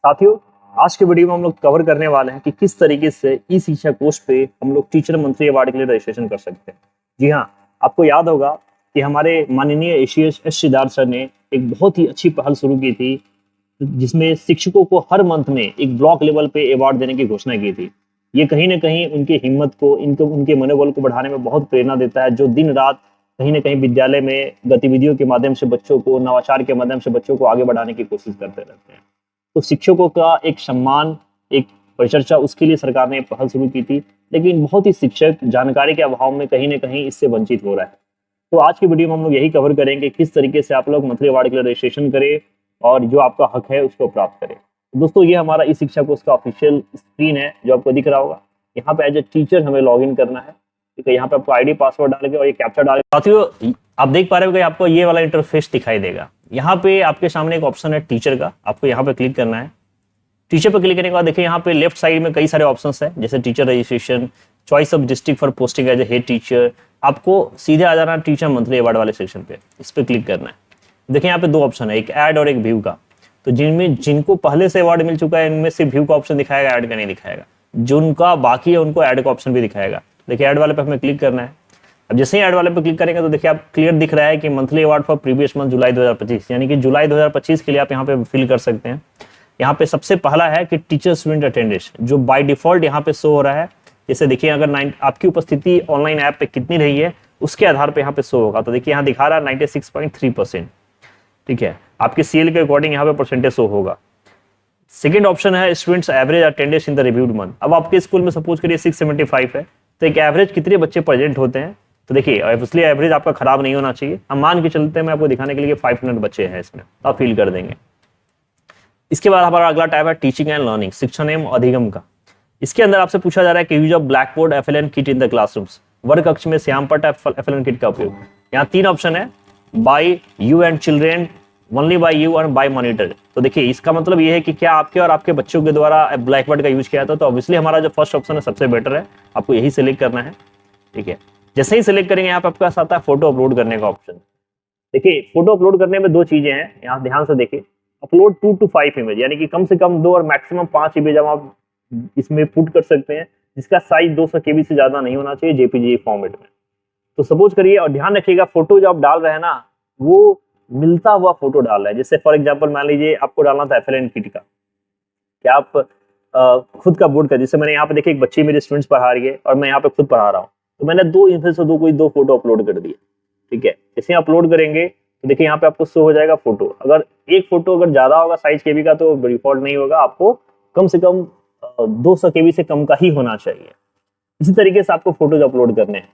साथियों, आज के वीडियो में हम लोग कवर करने वाले हैं कि किस तरीके से ई शिक्षा कोष पे हम लोग टीचर मंथली अवार्ड के लिए रजिस्ट्रेशन कर सकते हैं। जी हाँ, आपको याद होगा कि हमारे माननीय एस सिद्धार्थ सर ने एक बहुत ही अच्छी पहल शुरू की थी, जिसमें शिक्षकों को हर मंथ में एक ब्लॉक लेवल पे अवार्ड देने की घोषणा की थी। ये कहीं न कहीं उनकी हिम्मत को, इनको उनके मनोबल को बढ़ाने में बहुत प्रेरणा देता है, जो दिन-रात कहीं न कहीं विद्यालय में गतिविधियों के माध्यम से बच्चों को, नवाचार के माध्यम से बच्चों को आगे बढ़ाने की कोशिश करते रहते हैं। तो शिक्षकों का एक सम्मान, एक परिचर्चा, उसके लिए सरकार ने पहल शुरू की थी, लेकिन बहुत ही शिक्षक जानकारी के अभाव में कहीं न कहीं इससे वंचित हो रहा है। तो आज की वीडियो में हम लोग यही कवर करेंगे किस तरीके से आप लोग मंथली अवार्ड के लिए रजिस्ट्रेशन करें और जो आपका हक है उसको प्राप्त करें। तो दोस्तों, ये हमारा ई शिक्षा कोर्स का ऑफिशियल स्क्रीन है जो आपको दिख रहा होगा। यहाँ पे एज ए टीचर हमें लॉगिन करना है। ठीक है, यहाँ पे आपको आईडी पासवर्ड डाल के और ये कैप्चा डाल के, साथियों आप देख पा रहे हो कि आपको ये वाला इंटरफेस दिखाई देगा। यहाँ पे आपके सामने एक ऑप्शन है टीचर का, आपको यहाँ पे क्लिक करना है। टीचर पर क्लिक करने के बाद देखिए यहाँ पे लेफ्ट साइड में कई सारे ऑप्शंस हैं, जैसे teacher registration, choice of district for posting as a head teacher. आपको सीधे आ जाना टीचर मंथली अवार्ड वाले सेक्शन पे, इस पर क्लिक करना है। देखिए यहाँ पे दो ऑप्शन है, एक ऐड और एक व्यू का। तो जिनको पहले से अवार्ड मिल चुका है इनमें से व्यू का ऑप्शन दिखाएगा, ऐड का नहीं दिखाएगा। जिनका बाकी है उनको ऐड का ऑप्शन भी दिखाएगा। देखिए ऐड वाले पे हमें क्लिक करना है। अब जैसे ही ऐड वाले पे क्लिक करेंगे तो देखिए आप क्लियर दिख रहा है कि monthly award for previous month July 2025, यानी कि जुलाई 2025 के लिए आप यहाँ पे फिल कर सकते हैं। यहाँ पे सबसे पहला है कि टीचर स्टूडेंट अटेंडेंस, जो बाय डिफॉल्ट यहाँ पे शो हो रहा है। जैसे देखिए अगर आपकी उपस्थिति ऑनलाइन ऐप पे कितनी रही है उसके आधार पे यहाँ पे शो होगा। तो देखिए यहाँ दिखा रहा है 96.3%। ठीक है, आपके सीएल के अकॉर्डिंग यहाँ पे परसेंटेज शो होगा। सेकेंड ऑप्शन है students average attendance in the reviewed month. अब आपके स्कूल में सपोज करिए 675 है, तो एक एवरेज कितने बच्चे प्रेजेंट होते हैं। तो देखिए ऑब्वियसली एवरेज आपका खराब नहीं होना चाहिए। हम मान के चलते हैं, मैं आपको दिखाने के लिए 500 बच्चे हैं इसमें, तो आप फील कर देंगे। इसके बाद हमारा अगला टैब है टीचिंग एंड लर्निंग, शिक्षण एवं अधिगम का। इसके अंदर आपसे पूछा जा रहा है कि use of black board FLN kit in the classrooms, वर्ग कक्ष में श्यामपट्ट एफएलएन किट का उपयोग। यहाँ तीन ऑप्शन है, by you and children, only by you और बाय मॉनिटर। तो देखिए इसका मतलब ये है कि क्या आपके और आपके बच्चों के द्वारा ब्लैक बोर्ड का यूज किया था। तो ऑब्वियसली हमारा जो फर्स्ट ऑप्शन है सबसे बेटर है, आपको यही सिलेक्ट करना है। ठीक है, जैसे ही सिलेक्ट करेंगे यहाँ पे आपके पास आता है फोटो अपलोड करने का ऑप्शन। देखिए फोटो अपलोड करने में दो चीजें हैं, यहाँ ध्यान से देखिए। अपलोड 2 to 5 इमेज, यानी कि कम से कम 2 और मैक्सिमम 5 इमेज आप इसमें पुट कर सकते हैं, जिसका साइज 200 KB से ज्यादा नहीं होना चाहिए जेपीजी फॉर्मेट में। तो सपोज करिए, और ध्यान रखिएगा फोटो जो आप डाल रहे हैं ना वो मिलता हुआ फोटो डाल रहे हैं। जैसे फॉर एग्जांपल मान लीजिए आपको डालना था एफएलएन किट का, क्या आप खुद का बोर्ड का, जैसे मैंने यहाँ पे देखिए एक बच्ची मेरे स्टूडेंट्स पढ़ा रही है और मैं यहाँ पे खुद पढ़ा रहा हूँ, तो मैंने दो इमेज से दो फोटो अपलोड कर दिए। ठीक है, जैसे अपलोड करेंगे तो देखिए यहाँ पे आपको शो हो जाएगा फोटो। अगर एक फोटो अगर ज्यादा होगा साइज केबी का तो डिफॉल्ट नहीं होगा, आपको कम से कम 200 KB से कम का ही होना चाहिए। इसी तरीके से आपको फोटोज अपलोड करने हैं।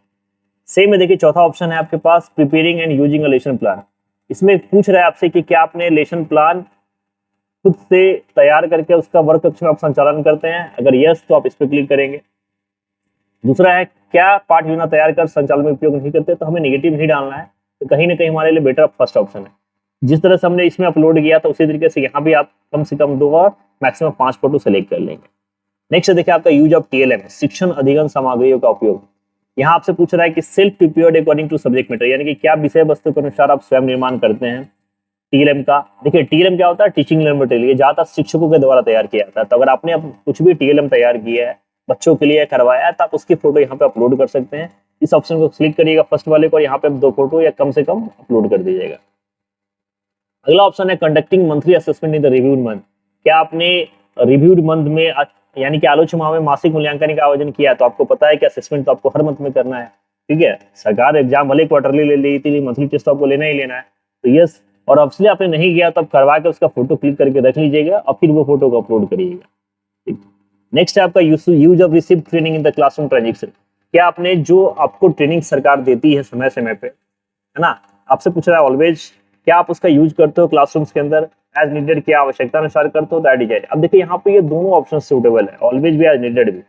सेम में देखिए चौथा ऑप्शन है आपके पास preparing and using a lesson plan. इसमें पूछ रहा है आपसे कि क्या आपने लेसन प्लान खुद से तैयार करके उसका वर्ग कक्ष में आप संचालन करते हैं। अगर यस तो आप इस पर क्लिक करेंगे। दूसरा है क्या पाठ योजना तैयार कर संचालन में उपयोग नहीं करते, तो हमें नेगेटिव नहीं डालना है। तो कहीं ना कहीं हमारे लिए बेटर फर्स्ट ऑप्शन है। जिस तरह से हमने इसमें अपलोड किया था उसी तरीके से यहाँ भी आप कम से कम 2 और मैक्सिमम 5 फोटो सेलेक्ट कर लेंगे। नेक्स्ट देखिए आपका यूज ऑफ टीएलएम, शिक्षण अधिगम सामग्रियों का उपयोग। यहाँ आपसे पूछ रहा है कि self prepared according to subject matter, यानी कि क्या विषय वस्तु के अनुसार आप स्वयं निर्माण करते हैं टीएलएम का। देखिए टीएलएम क्या होता है, टीचिंग लर्निंग मटेरियल, ये ज्यादातर शिक्षकों के द्वारा तैयार किया जाता है। तो अगर आपने अब कुछ भी टीएलएम तैयार किया है, बच्चों के लिए करवाया है, तो आप उसकी फोटो यहाँ पे अपलोड कर सकते हैं। इस ऑप्शन को क्लिक करिएगा फर्स्ट वाले को, यहाँ पे 2 फोटो या कम से कम अपलोड कर दीजिएगा। अगला ऑप्शन है conducting monthly assessment in the reviewed month. क्या आपने रिव्यूड मंथ में यानी कि आलोचना माह में मासिक मूल्यांकन का आयोजन किया, तो आपको पता है कि असेसमेंट तो आपको हर मंथ में करना है। ठीक है, सरकार एग्जाम भले क्वार्टरली ले ली थी, मंथली टेस्ट तो आपको लेना ही लेना है। तो यस, और ऑब्वियसली आपने नहीं किया तो आप करवा के उसका फोटो क्लिक करके रख लीजिएगा और फिर वो फोटो को अपलोड करिएगा। नेक्स्ट है आपका use of receive training in the classroom transaction. क्या आपने जो आपको ट्रेनिंग सरकार देती है समय समय पे, है ना, आपसे पूछ रहा है ऑलवेज, क्या आप उसका यूज करते हो क्लासरूम्स के अंदर एज नीडेड, क्या आवश्यकता अनुसार करते हो, दैट इज इट। अब देखिए यहाँ पे ये दोनों ऑप्शन सूटेबल है, ऑलवेज भी एज नीडेड भी।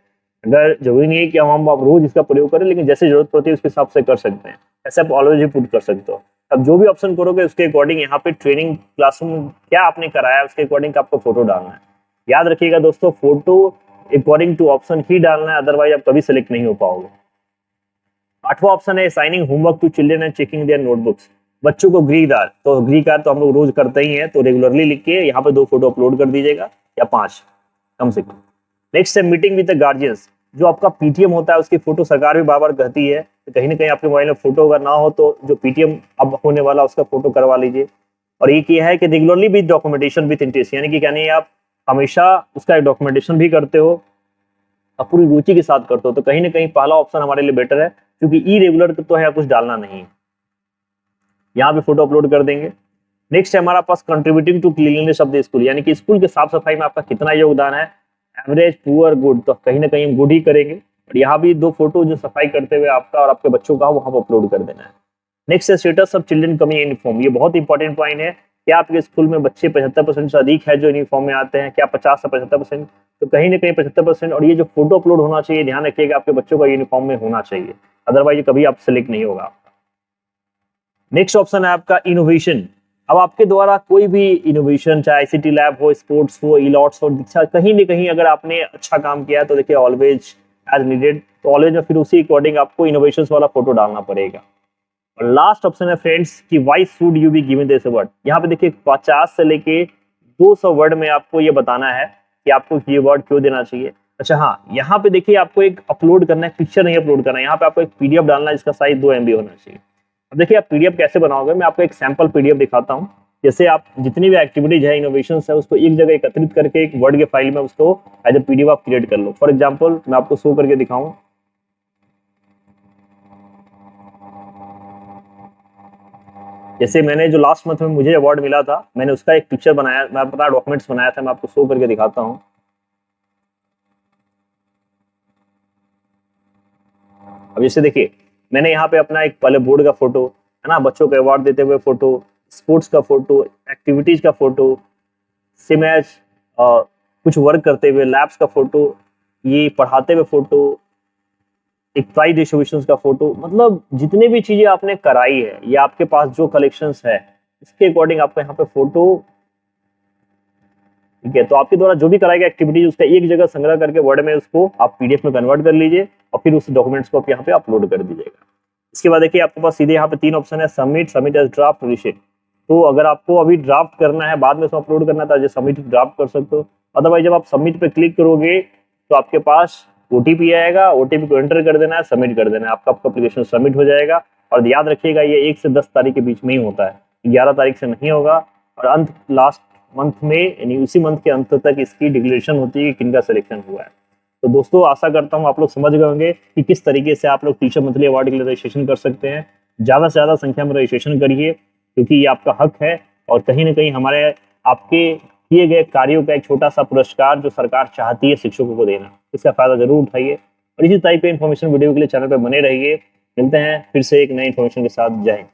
अगर जरूरी नहीं है कि हम रोज इसका प्रयोग करें, लेकिन जैसे जरूरत पड़ती है उसके हिसाब से कर सकते हैं। ऐसे आप ऑलवेज भी पुट कर सकते हो। अब जो भी ऑप्शन करोगे उसके अकॉर्डिंग यहाँ पे ट्रेनिंग क्लासरूम क्या आपने कराया उसके अकॉर्डिंग आपको फोटो डालना है। याद रखिएगा दोस्तों, फोटो अकॉर्डिंग टू ऑप्शन ही डालना है, अदरवाइज आप कभी सिलेक्ट नहीं हो पाओगे। 8वां ऑप्शन है signing homework to children and checking their notebooks. बच्चों को ग्रीदार, तो ग्रीकार तो हम लोग रोज करते ही हैं, तो रेगुलरली लिख के यहाँ पे 2 फोटो अपलोड कर दीजिएगा या 5 कम से कम। नेक्स्ट है मीटिंग विद द गार्जियंस। जो आपका पीटीएम होता है उसकी फोटो सरकार भी बार बार कहती है, तो कहीं ना कहीं आपके मोबाइल में फोटो अगर ना हो तो जो पीटीएम अब होने वाला उसका फोटो करवा लीजिए। और ये किया है कि regularly with documentation with interest, यानी कि क्या नहीं आप हमेशा उसका डॉक्यूमेंटेशन भी करते हो और पूरी रुचि के साथ करते हो, तो कहीं ना कहीं पहला ऑप्शन हमारे लिए बेटर है, क्योंकि ई रेगुलर तो है, कुछ डालना नहीं है, यहाँ पे फोटो अपलोड कर देंगे। नेक्स्ट है हमारा पास contributing to cleanliness of the school, यानी कि स्कूल के साफ सफाई में आपका कितना योगदान है, एवरेज, पुअर, गुड, तो कहीं ना कहीं हम गुड ही करेंगे। और यहाँ भी 2 फोटो जो सफाई करते हुए आपका और आपके बच्चों का वहां पर अपलोड कर देना है। नेक्स्ट है status of children coming in uniform. ये बहुत इंपॉर्टेंट पॉइंट है, क्या आपके स्कूल में बच्चे 75% से अधिक है जो यूनिफॉर्म में आते हैं, क्या 50 से 75%, तो कहीं ना कहीं 75%। और ये जो फोटो अपलोड होना चाहिए, ध्यान रखिएगा आपके बच्चों का यूनिफॉर्म में होना चाहिए, अदरवाइज कभी आप सेलेक्ट नहीं होगा। नेक्स्ट ऑप्शन है आपका इनोवेशन। अब आपके द्वारा कोई भी इनोवेशन, चाहे आईसीटी लैब हो, स्पोर्ट्स हो, इलॉट्स हो, दीक्षा, कहीं ना कहीं अगर आपने अच्छा काम किया है तो देखिए ऑलवेज एज नीडेड, तो ऑलवेज में फिर उसी अकॉर्डिंग आपको इनोवेशन वाला फोटो डालना पड़ेगा। और लास्ट ऑप्शन है फ्रेंड्स कि why should you be given this word. यहाँ पे देखिए 50 से लेके 200 वर्ड में आपको ये बताना है कि आपको ये वर्ड क्यों देना चाहिए। अच्छा हाँ, यहाँ पे देखिए आपको एक अपलोड करना है, पिक्चर नहीं अपलोड करना है, यहाँ पे आपको एक पीडीएफ डालना है जिसका साइज 2 MB होना चाहिए। अब देखिए आप पीडीएफ कैसे बनाओगे, मैं आपको एक सैंपल पीडीएफ दिखाता हूँ। जैसे आप जितनी भी एक्टिविटीज है, इनोवेशन है, उसको एक जगह एकत्रित करके एक वर्ड के फाइल में उसको एज ए पीडीएफ आप क्रिएट कर लो। फॉर एग्जाम्पल मैं आपको शो करके दिखाऊं, जैसे मैंने जो लास्ट मंथ में मुझे अवार्ड मिला था, मैंने उसका एक पिक्चर बनाया, मैं अपना डॉक्यूमेंट्स बनाया था, मैं आपको शो करके दिखाता हूँ। अब जैसे देखिए मैंने यहाँ पे अपना एक पहले बोर्ड का फोटो है ना, बच्चों को अवार्ड देते हुए फोटो, स्पोर्ट्स का फोटो, एक्टिविटीज का फोटो, सेम एज कुछ वर्क करते हुए लैब्स का फोटो, ये पढ़ाते हुए फोटो, एक प्राइज डिस्ट्रीब्यूशन का फोटो, मतलब जितने भी चीजें आपने कराई है या आपके पास जो कलेक्शंस है इसके अकॉर्डिंग आपको यहाँ पे फोटो, ठीक है। तो आपके द्वारा जो भी कराई गई एक्टिविटीज उसका एक जगह संग्रह करके वर्ड में उसको आप पीडीएफ में कन्वर्ट कर लीजिए और फिर उस डॉक्यूमेंट्स को आप यहाँ पे अपलोड कर दीजिएगा। इसके बाद देखिए आपके पास सीधे यहाँ पे 3 ऑप्शन है, submit, submit as draft, reshape. तो अगर आपको अभी ड्राफ्ट करना है, बाद में उसको अपलोड करना था, जो सबमिट ड्राफ्ट कर सकते हो। अदरवाइज जब आप सबमिट पे क्लिक करोगे तो आपके पास ओटीपी आएगा, ओटीपी को एंटर कर देना है, सबमिट कर देना है, आपका एप्लीकेशन सबमिट हो जाएगा। और याद रखिएगा ये 1 से 10 तारीख के बीच में ही होता है, 11 तारीख से नहीं होगा। और अंत लास्ट मंथ में, यानी उसी मंथ के अंत तक इसकी डिक्लेरेशन होती है कि किनका सिलेक्शन हुआ है। तो दोस्तों आशा करता हूँ आप लोग समझ गए होंगे कि किस तरीके से आप लोग टीचर मंथली अवार्ड के लिए रजिस्ट्रेशन कर सकते हैं। ज़्यादा से ज़्यादा संख्या में रजिस्ट्रेशन करिए, क्योंकि ये आपका हक है और कहीं ना कहीं हमारे आपके किए गए कार्यों का एक छोटा सा पुरस्कार जो सरकार चाहती है शिक्षकों को देना, इसका फायदा जरूर उठाइए। और इसी टाइप के इन्फॉर्मेशन वीडियो के लिए चैनल पर बने रहिए। मिलते हैं फिर से एक नई इन्फॉर्मेशन के साथ। जय हिंद।